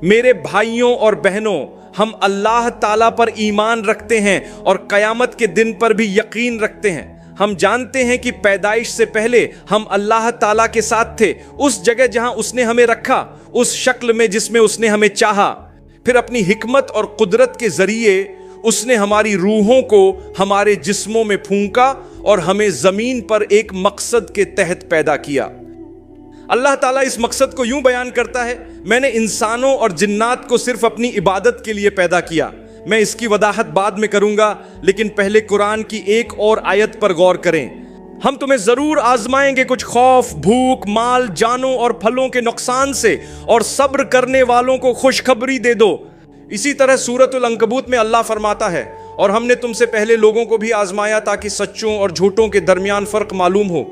میرے بھائیوں اور بہنوں، ہم اللہ تعالیٰ پر ایمان رکھتے ہیں اور قیامت کے دن پر بھی یقین رکھتے ہیں۔ ہم جانتے ہیں کہ پیدائش سے پہلے ہم اللہ تعالیٰ کے ساتھ تھے، اس جگہ جہاں اس نے ہمیں رکھا، اس شکل میں جس میں اس نے ہمیں چاہا۔ پھر اپنی حکمت اور قدرت کے ذریعے اس نے ہماری روحوں کو ہمارے جسموں میں پھونکا اور ہمیں زمین پر ایک مقصد کے تحت پیدا کیا۔ اللہ تعالیٰ اس مقصد کو یوں بیان کرتا ہے، میں نے انسانوں اور جنات کو صرف اپنی عبادت کے لیے پیدا کیا۔ میں اس کی وضاحت بعد میں کروں گا، لیکن پہلے قرآن کی ایک اور آیت پر غور کریں۔ ہم تمہیں ضرور آزمائیں گے کچھ خوف، بھوک، مال، جانوں اور پھلوں کے نقصان سے، اور صبر کرنے والوں کو خوشخبری دے دو۔ اسی طرح سورۃ العنکبوت میں اللہ فرماتا ہے، اور ہم نے تم سے پہلے لوگوں کو بھی آزمایا تاکہ سچوں اور جھوٹوں کے درمیان فرق معلوم ہو۔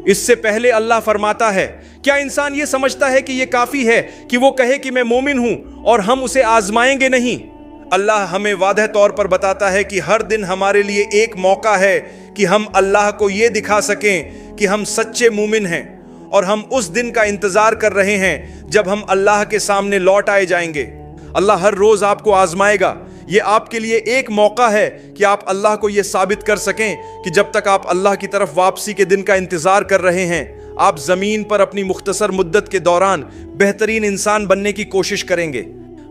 اس سے پہلے اللہ فرماتا ہے، کیا انسان یہ سمجھتا ہے کہ یہ کافی ہے کہ وہ کہے کہ میں مومن ہوں اور ہم اسے آزمائیں گے نہیں؟ اللہ ہمیں واضح طور پر بتاتا ہے کہ ہر دن ہمارے لیے ایک موقع ہے کہ ہم اللہ کو یہ دکھا سکیں کہ ہم سچے مومن ہیں، اور ہم اس دن کا انتظار کر رہے ہیں جب ہم اللہ کے سامنے لوٹ آئے جائیں گے۔ اللہ ہر روز آپ کو آزمائے گا۔ یہ آپ کے لیے ایک موقع ہے کہ آپ اللہ کو یہ ثابت کر سکیں کہ جب تک آپ اللہ کی طرف واپسی کے دن کا انتظار کر رہے ہیں، آپ زمین پر اپنی مختصر مدت کے دوران بہترین انسان بننے کی کوشش کریں گے۔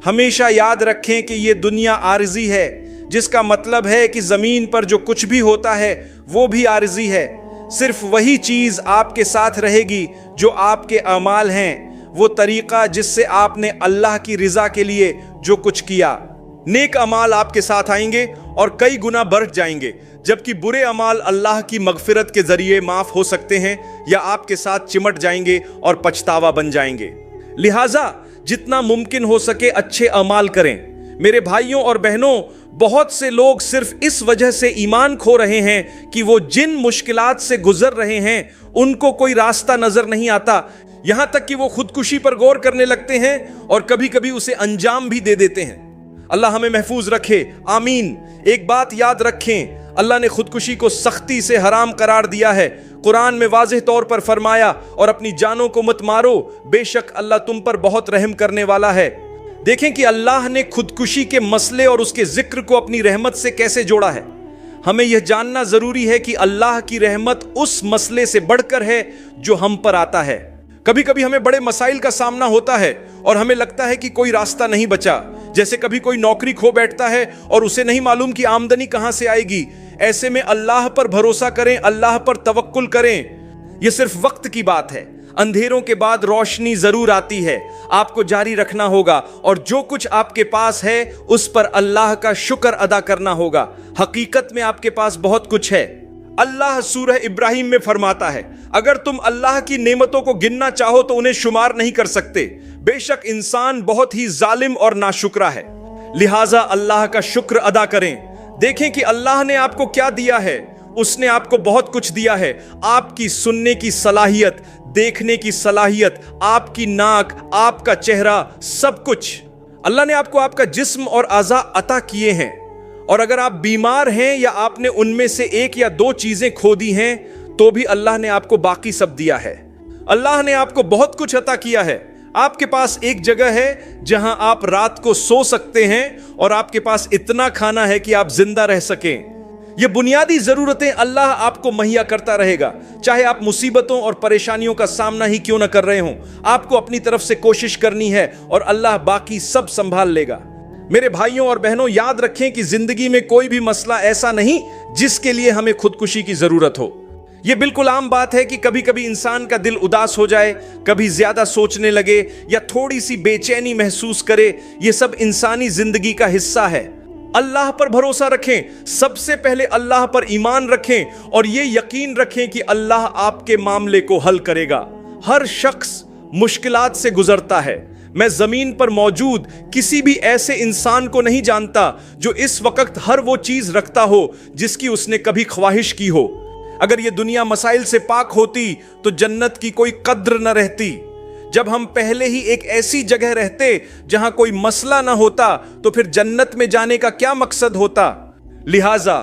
ہمیشہ یاد رکھیں کہ یہ دنیا عارضی ہے، جس کا مطلب ہے کہ زمین پر جو کچھ بھی ہوتا ہے وہ بھی عارضی ہے۔ صرف وہی چیز آپ کے ساتھ رہے گی جو آپ کے اعمال ہیں، وہ طریقہ جس سے آپ نے اللہ کی رضا کے لیے جو کچھ کیا۔ نیک اعمال آپ کے ساتھ آئیں گے اور کئی گنا بڑھ جائیں گے، جبکہ برے اعمال اللہ کی مغفرت کے ذریعے معاف ہو سکتے ہیں یا آپ کے ساتھ چمٹ جائیں گے اور پچھتاوا بن جائیں گے۔ لہٰذا جتنا ممکن ہو سکے اچھے اعمال کریں۔ میرے بھائیوں اور بہنوں، بہت سے لوگ صرف اس وجہ سے ایمان کھو رہے ہیں کہ وہ جن مشکلات سے گزر رہے ہیں ان کو کوئی راستہ نظر نہیں آتا، یہاں تک کہ وہ خودکشی پر غور کرنے لگتے ہیں اور کبھی کبھی اسے انجام بھی دے دیتے ہیں۔ اللہ ہمیں محفوظ رکھے، آمین۔ ایک بات یاد رکھیں، اللہ نے خودکشی کو سختی سے حرام قرار دیا ہے۔ قرآن میں واضح طور پر فرمایا، اور اپنی جانوں کو مت مارو، بے شک اللہ تم پر بہت رحم کرنے والا ہے۔ دیکھیں کہ اللہ نے خودکشی کے مسئلے اور اس کے ذکر کو اپنی رحمت سے کیسے جوڑا ہے۔ ہمیں یہ جاننا ضروری ہے کہ اللہ کی رحمت اس مسئلے سے بڑھ کر ہے جو ہم پر آتا ہے۔ کبھی کبھی ہمیں بڑے مسائل کا سامنا ہوتا ہے اور ہمیں لگتا ہے کہ کوئی راستہ نہیں بچا، جیسے کبھی کوئی نوکری کھو بیٹھتا ہے اور اسے نہیں معلوم کہ آمدنی کہاں سے آئے گی۔ ایسے میں اللہ پر بھروسہ کریں، اللہ پر توکل کریں۔ یہ صرف وقت کی بات ہے، اندھیروں کے بعد روشنی ضرور آتی ہے۔ آپ کو جاری رکھنا ہوگا اور جو کچھ آپ کے پاس ہے اس پر اللہ کا شکر ادا کرنا ہوگا۔ حقیقت میں آپ کے پاس بہت کچھ ہے۔ اللہ سورہ ابراہیم میں فرماتا ہے، اگر تم اللہ کی نعمتوں کو گننا چاہو تو انہیں شمار نہیں کر سکتے۔ بے شک انسان بہت ہی ظالم اور ناشکرا ہے، لہٰذا اللہ کا شکر ادا کریں۔ دیکھیں کہ اللہ نے آپ کو کیا دیا ہے۔ اس نے آپ کو بہت کچھ دیا ہے۔ آپ کی سننے کی صلاحیت، دیکھنے کی صلاحیت، آپ کی ناک، آپ کا چہرہ، سب کچھ اللہ نے آپ کو آپ کا جسم اور اعضاء عطا کیے ہیں۔ اور اگر آپ بیمار ہیں یا آپ نے ان میں سے ایک یا دو چیزیں کھو دی ہیں تو بھی اللہ نے آپ کو باقی سب دیا ہے۔ اللہ نے آپ کو بہت کچھ عطا کیا ہے۔ آپ کے پاس ایک جگہ ہے جہاں آپ رات کو سو سکتے ہیں، اور آپ کے پاس اتنا کھانا ہے کہ آپ زندہ رہ سکیں۔ یہ بنیادی ضرورتیں اللہ آپ کو مہیا کرتا رہے گا، چاہے آپ مصیبتوں اور پریشانیوں کا سامنا ہی کیوں نہ کر رہے ہوں۔ آپ کو اپنی طرف سے کوشش کرنی ہے اور اللہ باقی سب سنبھال لے گا۔ میرے بھائیوں اور بہنوں، یاد رکھیں کہ زندگی میں کوئی بھی مسئلہ ایسا نہیں جس کے لیے ہمیں خودکشی کی ضرورت ہو۔ یہ بالکل عام بات ہے کہ کبھی کبھی انسان کا دل اداس ہو جائے، کبھی زیادہ سوچنے لگے یا تھوڑی سی بے چینی محسوس کرے۔ یہ سب انسانی زندگی کا حصہ ہے۔ اللہ پر بھروسہ رکھیں، سب سے پہلے اللہ پر ایمان رکھیں اور یہ یقین رکھیں کہ اللہ آپ کے معاملے کو حل کرے گا۔ ہر شخص مشکلات سے گزرتا ہے۔ میں زمین پر موجود کسی بھی ایسے انسان کو نہیں جانتا جو اس وقت ہر وہ چیز رکھتا ہو جس کی اس نے کبھی خواہش کی ہو۔ اگر یہ دنیا مسائل سے پاک ہوتی تو جنت کی کوئی قدر نہ رہتی۔ جب ہم پہلے ہی ایک ایسی جگہ رہتے جہاں کوئی مسئلہ نہ ہوتا تو پھر جنت میں جانے کا کیا مقصد ہوتا؟ لہٰذا